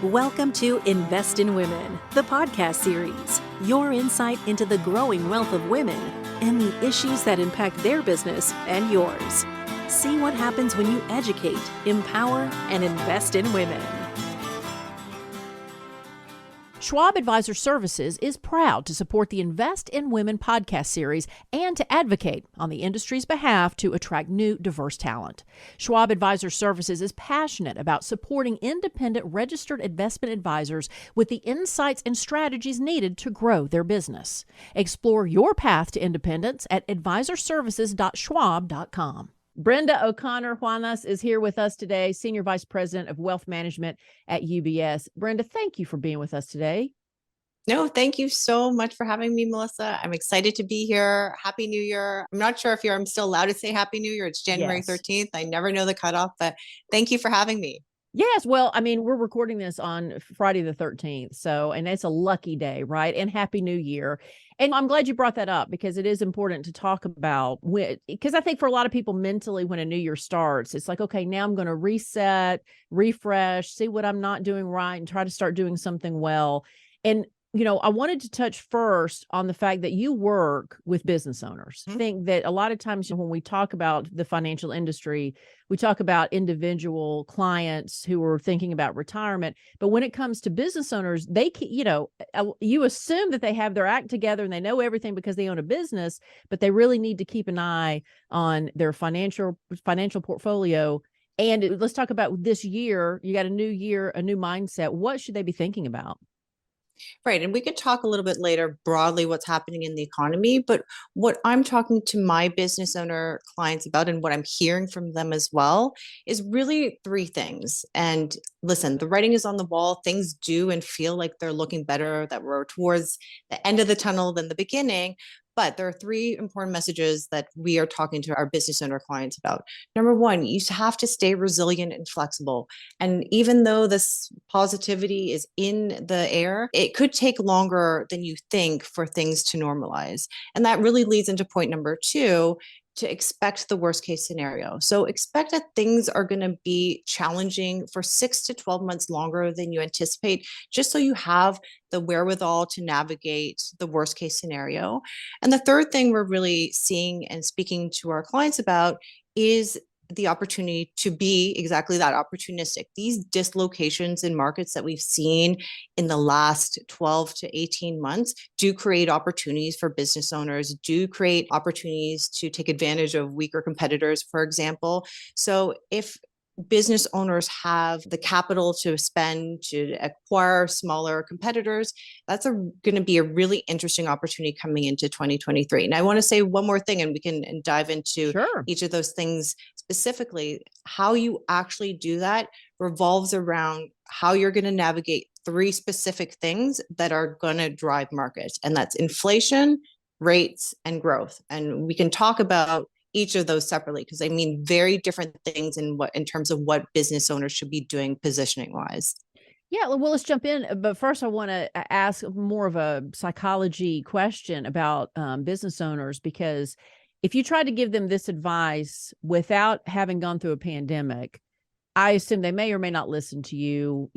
Welcome to Invest in Women, the podcast series. Your insight into the growing wealth of women and the issues that impact their business and yours. See what happens when you educate, empower, and invest in women. Schwab Advisor Services is proud to support the Invest in Women podcast series and to advocate on the industry's behalf to attract new, diverse talent. Schwab Advisor Services is passionate about supporting independent registered investment advisors with the insights and strategies needed to grow their business. Explore your path to independence at advisorservices.schwab.com. Brenda O'Connor Juanas is here with us today, Senior Vice President of Wealth Management at UBS. Brenda, thank you for being with us today. No, thank you so much for having me, Melissa. I'm excited to be here. Happy New Year. I'm not sure if I'm still allowed to say Happy New Year. It's January 13th. I never know the cutoff, but thank you for having me. Yes. Well, I mean, we're recording this on Friday the 13th. And it's a lucky day, right? And Happy New Year. And I'm glad you brought that up because it is important to talk about, because I think for a lot of people mentally, when a new year starts, it's like, okay, now I'm going to reset, refresh, see what I'm not doing right and try to start doing something well. And I wanted to touch first on the fact that you work with business owners. I think that a lot of times when we talk about the financial industry, we talk about individual clients who are thinking about retirement. But when it comes to business owners, you assume that they have their act together and they know everything because they own a business, but they really need to keep an eye on their financial portfolio. And let's talk about this year. You got a new year, a new mindset. What should they be thinking about? Right. And we could talk a little bit later broadly what's happening in the economy. But what I'm talking to my business owner clients about and what I'm hearing from them as well is really three things. And listen, the writing is on the wall. Things do and feel like they're looking better, that we're towards the end of the tunnel than the beginning. But there are three important messages that we are talking to our business owner clients about. Number one, you have to stay resilient and flexible. And even though this positivity is in the air, it could take longer than you think for things to normalize. And that really leads into point number two, to expect the worst case scenario. So expect that things are going to be challenging for 6 to 12 months longer than you anticipate, just so you have the wherewithal to navigate the worst case scenario. And the third thing we're really seeing and speaking to our clients about is the opportunity to be exactly that, opportunistic. These dislocations in markets that we've seen in the last 12 to 18 months do create opportunities for business owners, do create opportunities to take advantage of weaker competitors, for example. So if business owners have the capital to spend to acquire smaller competitors, that's going to be a really interesting opportunity coming into 2023. And I want to say one more thing, and we can dive into each of those things specifically. How you actually do that revolves around how you're going to navigate three specific things that are going to drive markets. And that's inflation, rates, and growth. And we can talk about each of those separately because they mean very different things in terms of what business owners should be doing positioning wise. Yeah, well, let's jump in. But first, I want to ask more of a psychology question about business owners, because if you try to give them this advice without having gone through a pandemic, I assume they may or may not listen to you,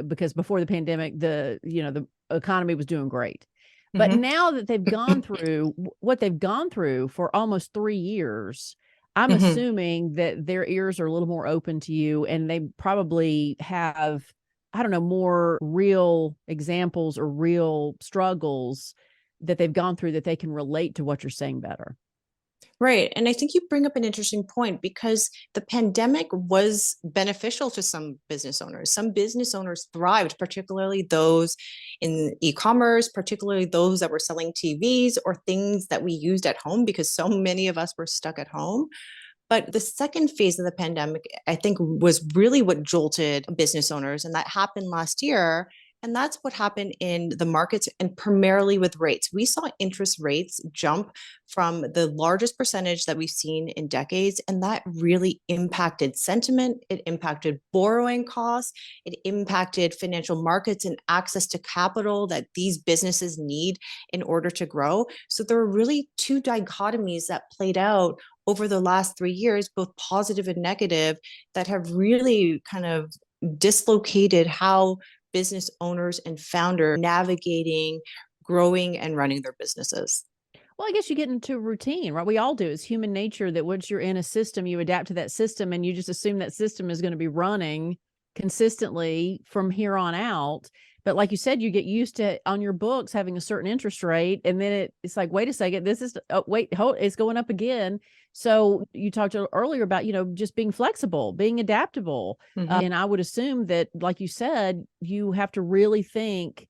because before the pandemic, the economy was doing great. But now that they've gone through what they've gone through for almost 3 years, I'm assuming that their ears are a little more open to you and they probably have, more real examples or real struggles that they've gone through that they can relate to what you're saying better. Right. And I think you bring up an interesting point because the pandemic was beneficial to some business owners. Some business owners thrived, particularly those in e-commerce, particularly those that were selling TVs or things that we used at home because so many of us were stuck at home. But the second phase of the pandemic, I think, was really what jolted business owners. And that happened last year. And that's what happened in the markets and primarily with rates. We saw interest rates jump from the largest percentage that we've seen in decades. And that really impacted sentiment. It impacted borrowing costs. It impacted financial markets and access to capital that these businesses need in order to grow. So there are really two dichotomies that played out over the last 3 years, both positive and negative, that have really kind of dislocated how business owners and founders navigating, growing, and running their businesses. Well, I guess you get into routine, right? We all do. It's human nature that once you're in a system, you adapt to that system and you just assume that system is going to be running consistently from here on out. But like you said, you get used to on your books having a certain interest rate. And then it's like, wait a second, this is, oh, wait, hold, it's going up again. So you talked earlier about, just being flexible, being adaptable. And I would assume that, like you said, you have to really think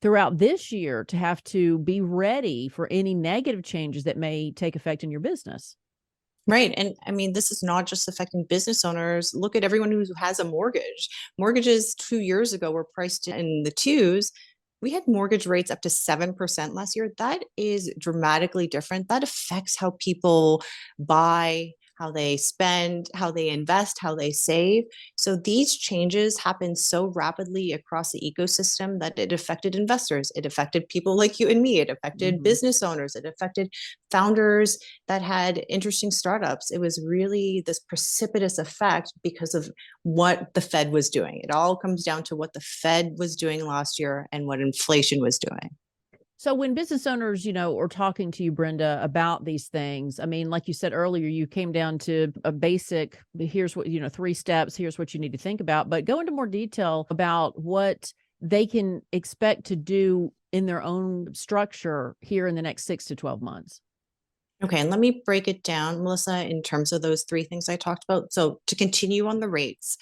throughout this year to have to be ready for any negative changes that may take effect in your business. Right. And I mean, this is not just affecting business owners. Look at everyone who has a mortgage. Mortgages 2 years ago were priced in the twos. We had mortgage rates up to 7% last year. That is dramatically different. That affects how people buy, how they spend, how they invest, how they save. So these changes happen so rapidly across the ecosystem that it affected investors. It affected people like you and me. It affected business owners. It affected founders that had interesting startups. It was really this precipitous effect because of what the Fed was doing. It all comes down to what the Fed was doing last year and what inflation was doing. So when business owners, are talking to you, Brenda, about these things, I mean, like you said earlier, you came down to a basic, here's what, 3 steps, here's what you need to think about, but go into more detail about what they can expect to do in their own structure here in the next 6 to 12 months. Okay, and let me break it down, Melissa, in terms of those 3 things I talked about. So to continue on the rates,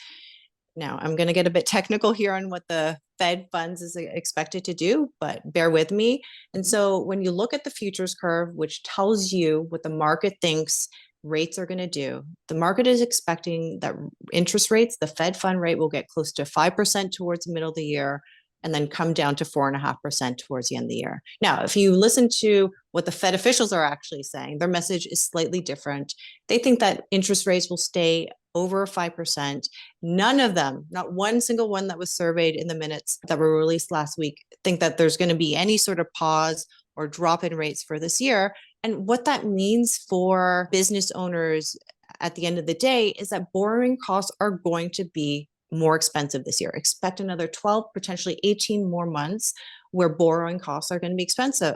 now I'm going to get a bit technical here on what the Fed funds is expected to do, but bear with me. And so when you look at the futures curve, which tells you what the market thinks rates are going to do, the market is expecting that interest rates, the Fed fund rate will get close to 5% towards the middle of the year and then come down to 4.5% towards the end of the year. Now, if you listen to what the Fed officials are actually saying, their message is slightly different. They think that interest rates will stay over 5%. None of them, not one single one that was surveyed in the minutes that were released last week, think that there's going to be any sort of pause or drop in rates for this year. And what that means for business owners at the end of the day is that borrowing costs are going to be more expensive this year. Expect another 12, potentially 18 more months where borrowing costs are going to be expensive.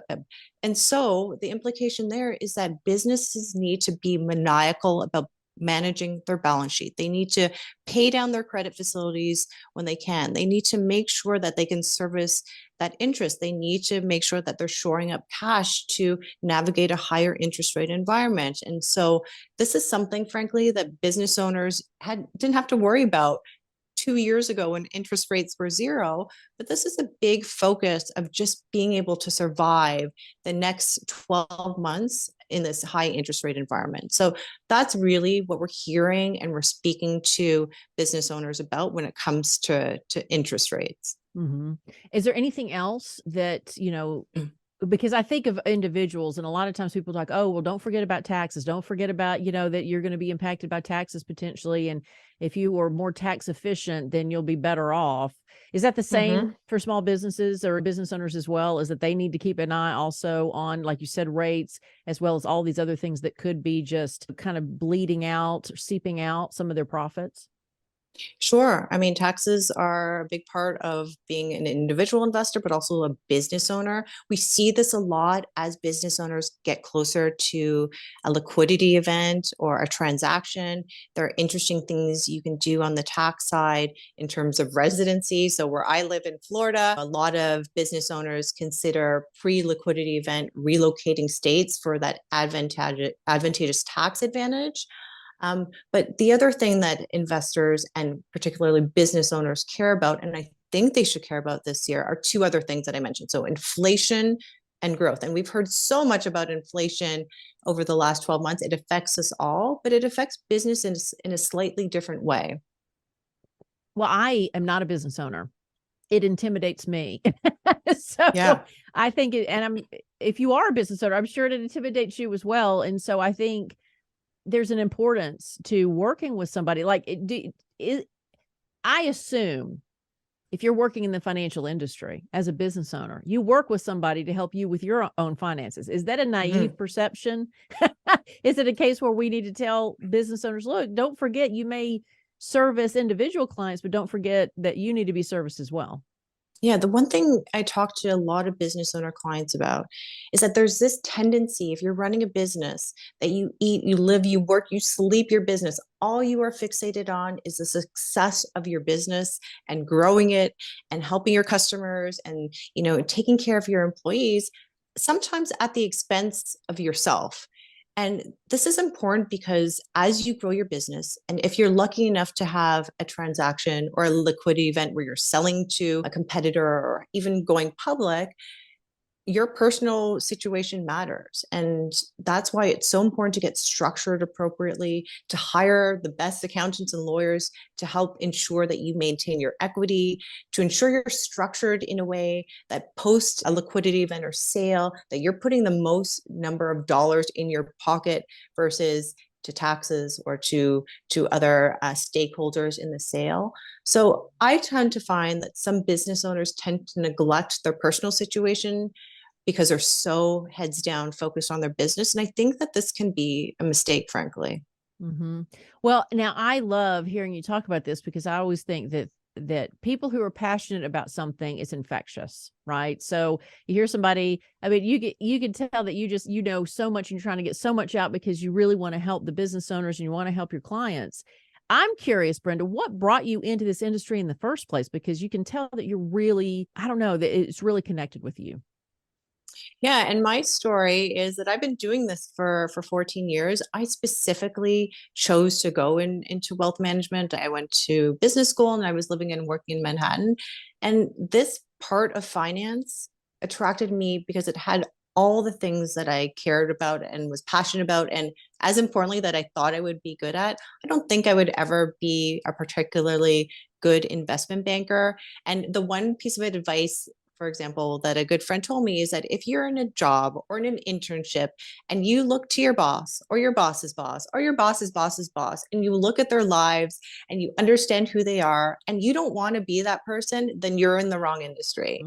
And so the implication there is that businesses need to be maniacal about managing their balance sheet. They need to pay down their credit facilities when they can. They need to make sure that they can service that interest. They need to make sure that they're shoring up cash to navigate a higher interest rate environment. And so this is something, frankly, that business owners didn't have to worry about 2 years ago when interest rates were 0, but this is a big focus of just being able to survive the next 12 months in this high interest rate environment. So that's really what we're hearing and we're speaking to business owners about when it comes to interest rates. Is there anything else that, because I think of individuals and a lot of times people talk, oh, well, don't forget about taxes. Don't forget about, that you're going to be impacted by taxes potentially. And if you are more tax efficient, then you'll be better off. Is that the same for small businesses or business owners as well? Is that they need to keep an eye also on, like you said, rates, as well as all these other things that could be just kind of bleeding out or seeping out some of their profits? Sure. I mean, taxes are a big part of being an individual investor, but also a business owner. We see this a lot as business owners get closer to a liquidity event or a transaction. There are interesting things you can do on the tax side in terms of residency. So where I live in Florida, a lot of business owners consider pre-liquidity event relocating states for that advantageous tax advantage. But the other thing that investors and particularly business owners care about, and I think they should care about this year, are 2 other things that I mentioned. So inflation and growth. And we've heard so much about inflation over the last 12 months. It affects us all, but it affects business in a slightly different way. Well, I am not a business owner. It intimidates me. So Yeah. I think, if you are a business owner, I'm sure it intimidates you as well. And so I think there's an importance to working with somebody I assume if you're working in the financial industry as a business owner, you work with somebody to help you with your own finances. Is that a naive perception? Is it a case where we need to tell business owners, look, don't forget, you may service individual clients, but don't forget that you need to be serviced as well. Yeah, the one thing I talk to a lot of business owner clients about is that there's this tendency, if you're running a business, that you eat, you live, you work, you sleep your business. All you are fixated on is the success of your business and growing it and helping your customers and, taking care of your employees, sometimes at the expense of yourself. And this is important because as you grow your business, and if you're lucky enough to have a transaction or a liquidity event where you're selling to a competitor or even going public, your personal situation matters. And that's why it's so important to get structured appropriately, to hire the best accountants and lawyers to help ensure that you maintain your equity, to ensure you're structured in a way that post a liquidity event or sale, that you're putting the most number of dollars in your pocket versus to taxes or to other stakeholders in the sale. So I tend to find that some business owners tend to neglect their personal situation because they're so heads down focused on their business. And I think that this can be a mistake, frankly. Mm-hmm. Well, now I love hearing you talk about this because I always think that people who are passionate about something is infectious, right? So you hear somebody, I mean, you can tell that you know so much and you're trying to get so much out because you really want to help the business owners and you want to help your clients. I'm curious, Brenda, what brought you into this industry in the first place? Because you can tell that you're really, I don't know, that it's really connected with you. Yeah, and my story is that I've been doing this for 14 years. I specifically chose to go into wealth management. I went to business school and I was living and working in Manhattan. And this part of finance attracted me because it had all the things that I cared about and was passionate about. And as importantly, that I thought I would be good at. I don't think I would ever be a particularly good investment banker. And the one piece of advice, for example, that a good friend told me is that if you're in a job or in an internship and you look to your boss or your boss's boss or your boss's boss's boss and you look at their lives and you understand who they are and you don't want to be that person, then you're in the wrong industry.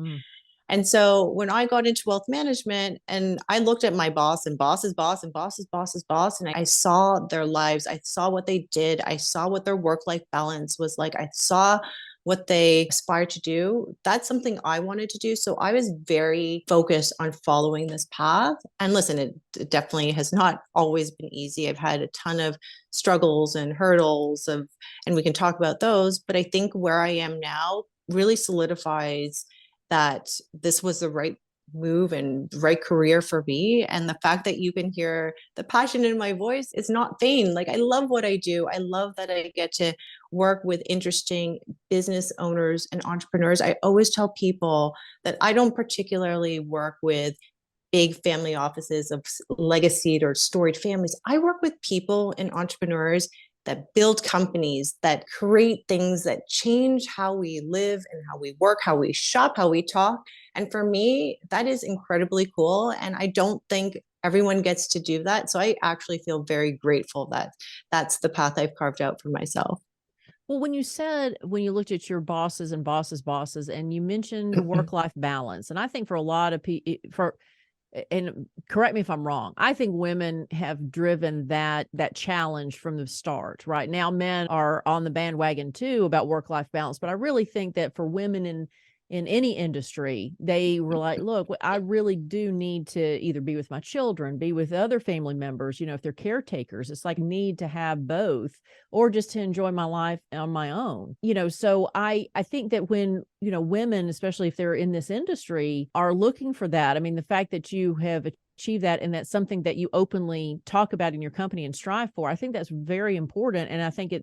And so when I got into wealth management and I looked at my boss and boss's boss and boss's boss's boss, and I saw their lives, I saw what they did, I saw what their work-life balance was like, I saw what they aspired to do. That's something I wanted to do. So I was very focused on following this path. And listen, it definitely has not always been easy. I've had a ton of struggles and hurdles and we can talk about those. But I think where I am now really solidifies that this was the right move and right career for me. And the fact that you can hear the passion in my voice is not vain. Like, I love what I do. I love that I get to work with interesting business owners and entrepreneurs. I always tell people that I don't particularly work with big family offices of legacied or storied families. I work with people and entrepreneurs that build companies, that create things that change how we live and how we work, how we shop, how we talk. And for me, that is incredibly cool. And I don't think everyone gets to do that. So I actually feel very grateful that that's the path I've carved out for myself. Well, when you looked at your bosses and bosses' bosses, and you mentioned work-life balance, and I think for a lot of people, and correct me if I'm wrong, I think women have driven that challenge from the start. Right now, men are on the bandwagon too about work-life balance, but I really think that for women in any industry, they were like, look, I really do need to either be with my children, be with other family members, if they're caretakers. It's like need to have both, or just to enjoy my life on my own. So I think that when, women, especially if they're in this industry, are looking for that. I mean, the fact that you have achieved that and that's something that you openly talk about in your company and strive for, I think that's very important. And I think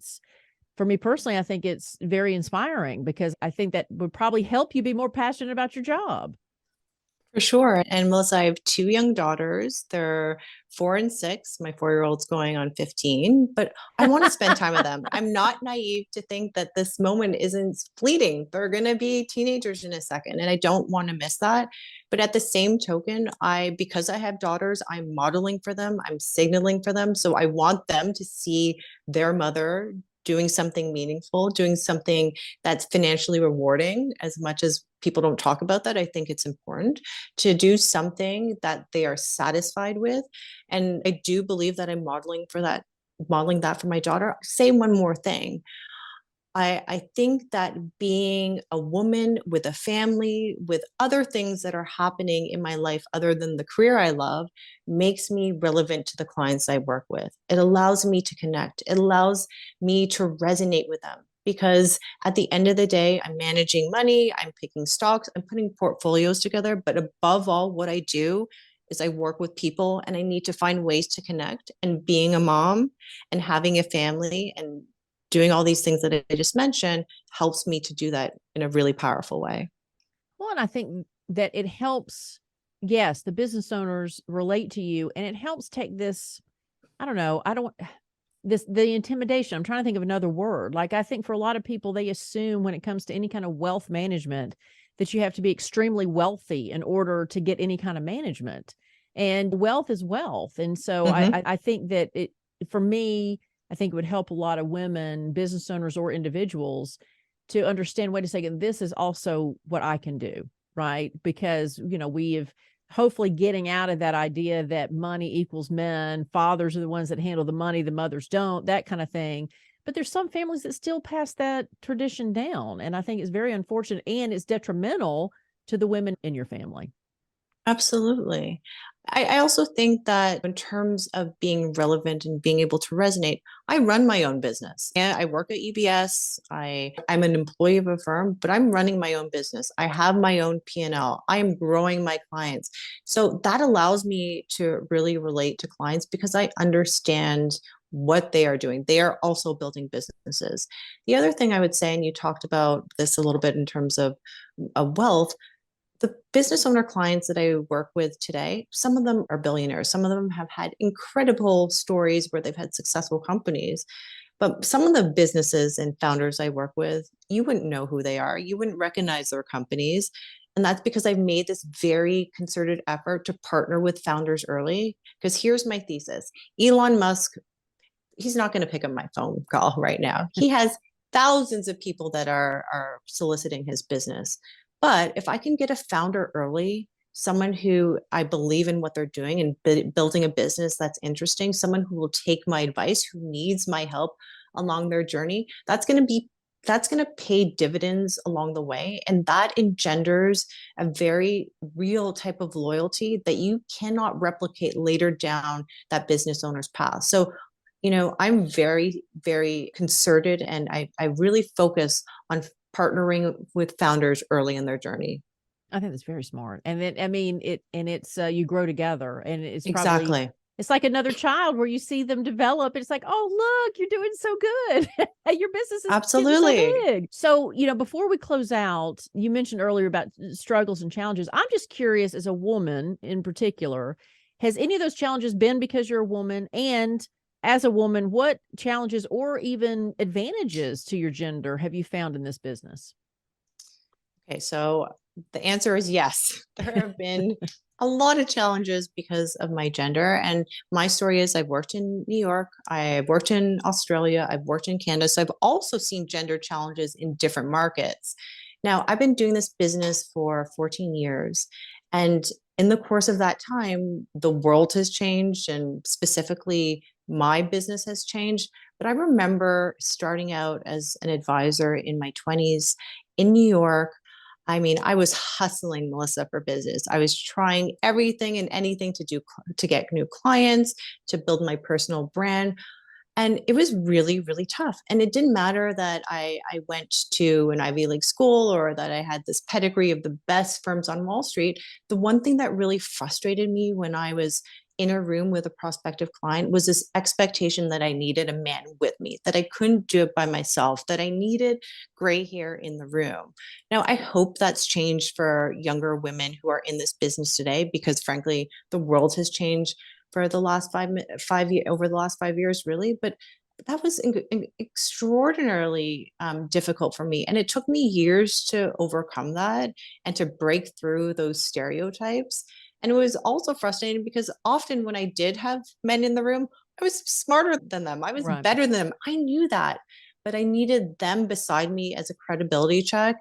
for me personally, I think it's very inspiring because I think that would probably help you be more passionate about your job. For sure. And Melissa, I have two young daughters. They're 4 and 6. My 4-year-old's going on 15, but I want to spend time with them. I'm not naive to think that this moment isn't fleeting. They're going to be teenagers in a second, and I don't want to miss that. But at the same token, because I have daughters, I'm modeling for them. I'm signaling for them. So I want them to see their mother doing something meaningful, doing something that's financially rewarding. As much as people don't talk about that, I think it's important to do something that they are satisfied with. And I do believe that I'm modeling that for my daughter. Say one more thing. I think that being a woman with a family, with other things that are happening in my life other than the career I love, makes me relevant to the clients I work with. It allows me to connect. It allows me to resonate with them because at the end of the day, I'm managing money, I'm picking stocks, I'm putting portfolios together. But above all, what I do is I work with people and I need to find ways to connect. And being a mom and having a family and doing all these things that I just mentioned helps me to do that in a really powerful way. Well, and I think that it helps, yes, the business owners relate to you, and it helps take this, I don't know, I don't this the intimidation. I'm trying to think of another word. Like I think for a lot of people, they assume when it comes to any kind of wealth management that you have to be extremely wealthy in order to get any kind of management. And wealth is wealth. And so Mm-hmm. I think that it for me, I think it would help a lot of women, business owners or individuals to understand, wait a second, this is also what I can do, right? Because, we have hopefully getting out of that idea that money equals men, fathers are the ones that handle the money, the mothers don't, that kind of thing. But there's some families that still pass that tradition down. And I think it's very unfortunate and it's detrimental to the women in your family. Absolutely. I also think that in terms of being relevant and being able to resonate, I run my own business. Yeah, I work at UBS. I'm an employee of a firm, but I'm running my own business. I have my own P&L. I am growing my clients. So that allows me to really relate to clients because I understand what they are doing. They are also building businesses. The other thing I would say, and you talked about this a little bit in terms of wealth, the business owner clients that I work with today, some of them are billionaires. Some of them have had incredible stories where they've had successful companies. But some of the businesses and founders I work with, you wouldn't know who they are. You wouldn't recognize their companies. And that's because I've made this very concerted effort to partner with founders early. Because here's my thesis: Elon Musk, he's not going to pick up my phone call right now. He has thousands of people that are soliciting his business. But if I can get a founder early, someone who I believe in what they're doing and building a business that's interesting, someone who will take my advice, who needs my help along their journey, that's going to pay dividends along the way. And that engenders a very real type of loyalty that you cannot replicate later down that business owner's path. So I'm very, very concerted and I really focus on partnering with founders early in their journey. I think that's very smart. And then, I mean, it's you grow together and Exactly. it's like another child where you see them develop. It's like, oh, look, you're doing so good. Your business is getting so Absolutely. big. So, before we close out, you mentioned earlier about struggles and challenges. I'm just curious, as a woman in particular, has any of those challenges been because you're a woman? And as a woman, what challenges or even advantages to your gender have you found in this business? Okay, so the answer is yes. There have been a lot of challenges because of my gender. And my story is I've worked in New York, I've worked in Australia, I've worked in Canada. So I've also seen gender challenges in different markets. Now, I've been doing this business for 14 years. And in the course of that time, the world has changed and specifically my business has changed. But I remember starting out as an advisor in my 20s in New York. I mean, I was hustling, Melissa, for business. I was trying everything and anything to get new clients, to build my personal brand. And it was really, really tough. And it didn't matter that I went to an Ivy League school or that I had this pedigree of the best firms on Wall Street. The one thing that really frustrated me when I was in a room with a prospective client was this expectation that I needed a man with me, that I couldn't do it by myself, that I needed gray hair in the room. Now, I hope that's changed for younger women who are in this business today, because frankly, the world has changed for the last 5 years, over the last 5 years, really. But that was extraordinarily difficult for me. And it took me years to overcome that and to break through those stereotypes. And it was also frustrating because often when I did have men in the room, I was smarter than them. I was Right. better than them. I knew that, but I needed them beside me as a credibility check.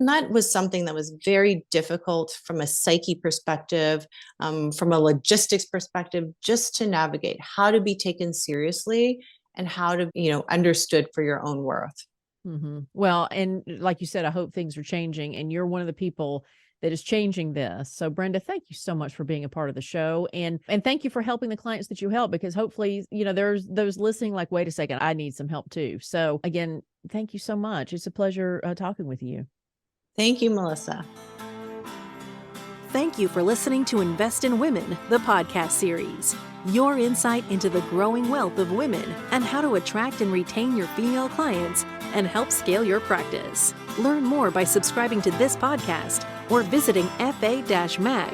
And that was something that was very difficult from a psyche perspective, from a logistics perspective, just to navigate how to be taken seriously and how to, understood for your own worth. Well, and like you said, I hope things are changing, and you're one of the people that is changing this. So Brenda, thank you so much for being a part of the show, and thank you for helping the clients that you help, because hopefully, there's those listening like, wait a second, I need some help too. So again, thank you so much. It's a pleasure talking with you. Thank you, Melissa. Thank you for listening to Invest in Women, the podcast series. Your insight into the growing wealth of women and how to attract and retain your female clients and help scale your practice. Learn more by subscribing to this podcast or visiting fa-mag.com.